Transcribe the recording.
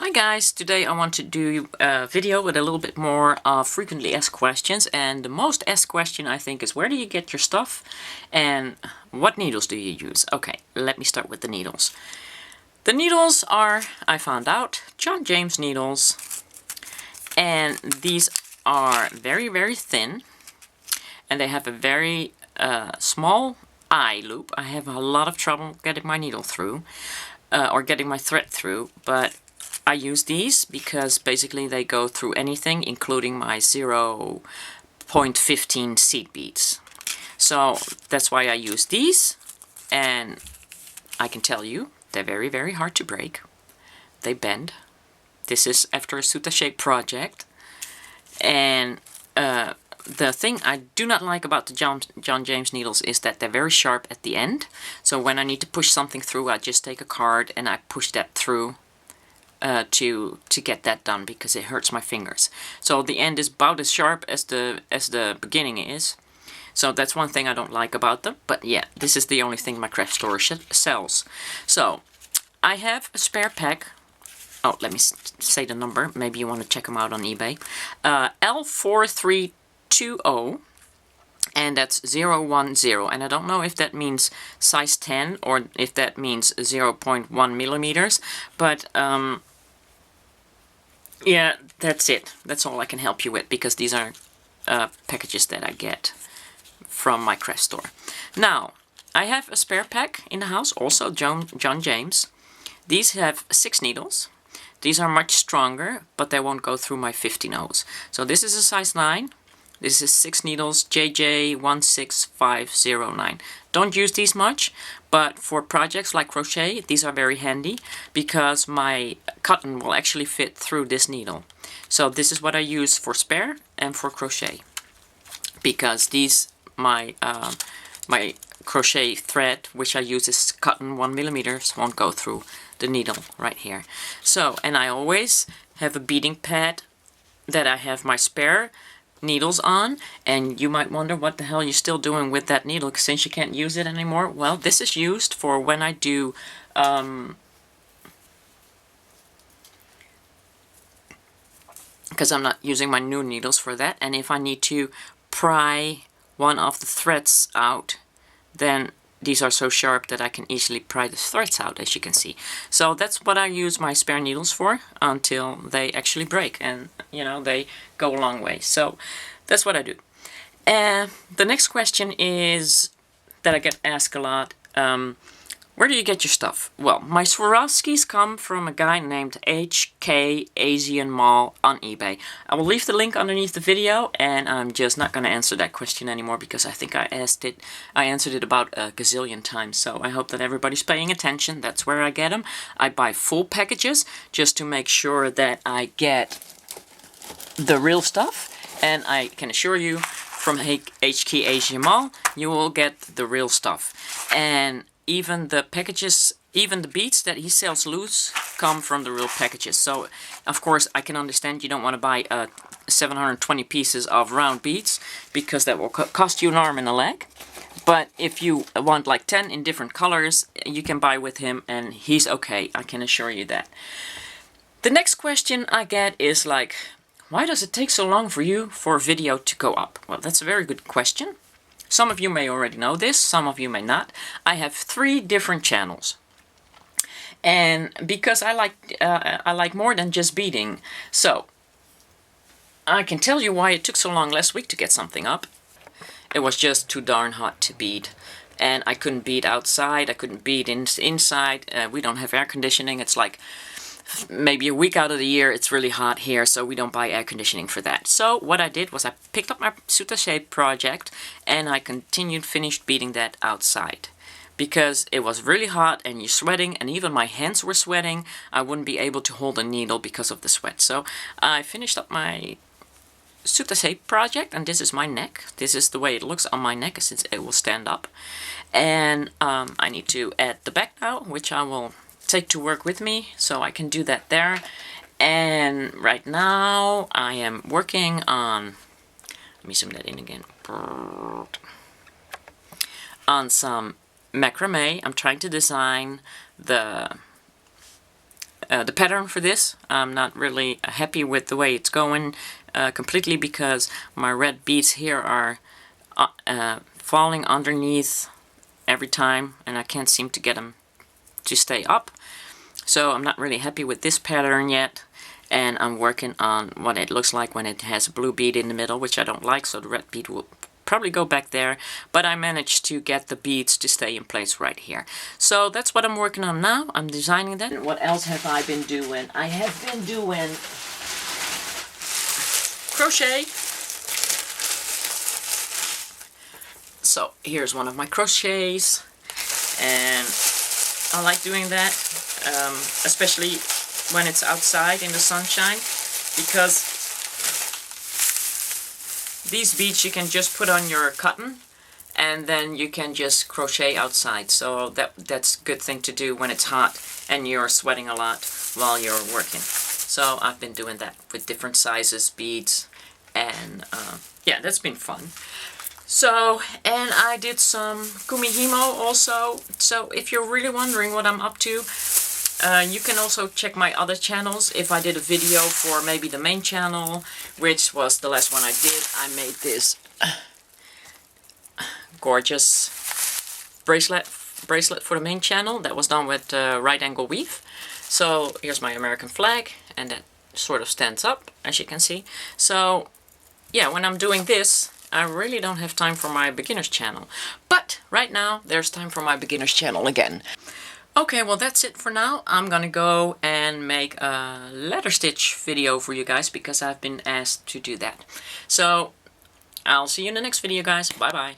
Hi guys, today I want to do a video with a little bit more frequently asked questions, and the most asked question I think is where do you get your stuff and what needles do you use? Okay, let me start with the needles. The needles are, I found out, John James needles, and these are very thin, and they have a very small eye loop. I have a lot of trouble getting my needle through or getting my thread through, but I use these because basically they go through anything, including my 0.15 seed beads. So that's why I use these, and I can tell you they're very hard to break. They bend. This is after a Suta shape project, and the thing I do not like about the John James needles is that they're very sharp at the end. So when I need to push something through, I just take a card and I push that through to get that done, because it hurts my fingers. So the end is about as sharp as the beginning is. So that's one thing I don't like about them. But yeah, this is the only thing my craft store sells. So I have a spare pack. Oh, let me say the number. Maybe you want to check them out on eBay. L4320. And that's 010, and I don't know if that means size 10 or if that means 0.1 millimeters, but yeah, that's it. That's all I can help you with, because these are packages that I get from my craft store. Now, I have a spare pack in the house, also John James. These have 6 needles. These are much stronger, but they won't go through my 50 O's. So this is a size 9. This is 6 needles, JJ16509. Don't use these much, but for projects like crochet, these are very handy because my cotton will actually fit through this needle. So this is what I use for spare and for crochet, because these, my crochet thread, which I use is cotton 1 millimeters, won't go through the needle right here. So, and I always have a beading pad that I have my spare needles on, and you might wonder what the hell you're still doing with that needle since you can't use it anymore. Well, this is used for when I do because I'm not using my new needles for that, and if I need to pry one of the threads out, then these are so sharp that I can easily pry the threads out, as you can see. So that's what I use my spare needles for until they actually break, and you know, they go a long way. So that's what I do. The next question is that I get asked a lot. Where do you get your stuff? Well, my Swarovskis come from a guy named HK Asian Mall on eBay. I will leave the link underneath the video, and I'm just not going to answer that question anymore because I think I answered it about a gazillion times. So I hope that everybody's paying attention. That's where I get them. I buy full packages just to make sure that I get the real stuff, and I can assure you from HK Asian Mall you will get the real stuff. And even the packages, even the beads that he sells loose, come from the real packages. So, of course, I can understand you don't want to buy 720 pieces of round beads, because that will cost you an arm and a leg. But if you want like 10 in different colors, you can buy with him, and he's okay, I can assure you that. The next question I get is like, why does it take so long for you for a video to go up? Well, that's a very good question. Some of you may already know this, some of you may not. I have 3 different channels, and because I like more than just beading, so I can tell you why it took so long last week to get something up. It was just too darn hot to bead, and I couldn't bead outside, I couldn't bead inside. We don't have air conditioning. It's like maybe a week out of the year it's really hot here, so we don't buy air conditioning for that. So what I did was I picked up my Suta shape project and I finished beading that outside, because it was really hot and you're sweating, and even my hands were sweating. I wouldn't be able to hold a needle because of the sweat. So I finished up my Suta shape project, and this is my neck. This is the way it looks on my neck, since it will stand up. And I need to add the back now, which I will take to work with me, so I can do that there. And right now I am working on, let me zoom that in again, on some macrame. I'm trying to design the the pattern for this. I'm not really happy with the way it's going completely, because my red beads here are falling underneath every time, and I can't seem to get them to stay up. So I'm not really happy with this pattern yet, and I'm working on what it looks like when it has a blue bead in the middle, which I don't like, so the red bead will probably go back there, but I managed to get the beads to stay in place right here. So that's what I'm working on now. I'm designing that. And what else have I been doing? I have been doing crochet. So here's one of my crochets, and I like doing that, especially when it's outside in the sunshine, because these beads you can just put on your cotton and then you can just crochet outside. So that's a good thing to do when it's hot and you're sweating a lot while you're working. So I've been doing that with different sizes beads, and yeah, that's been fun. So, and I did some kumihimo also. So if you're really wondering what I'm up to, you can also check my other channels. If I did a video for maybe the main channel, which was the last one I did, I made this gorgeous bracelet for the main channel that was done with right angle weave. So here's my American flag, and that sort of stands up, as you can see. So yeah, when I'm doing this, I really don't have time for my beginner's channel. But right now, there's time for my beginner's channel again. Okay, well that's it for now. I'm gonna go and make a letter stitch video for you guys, because I've been asked to do that. So I'll see you in the next video, guys. Bye bye.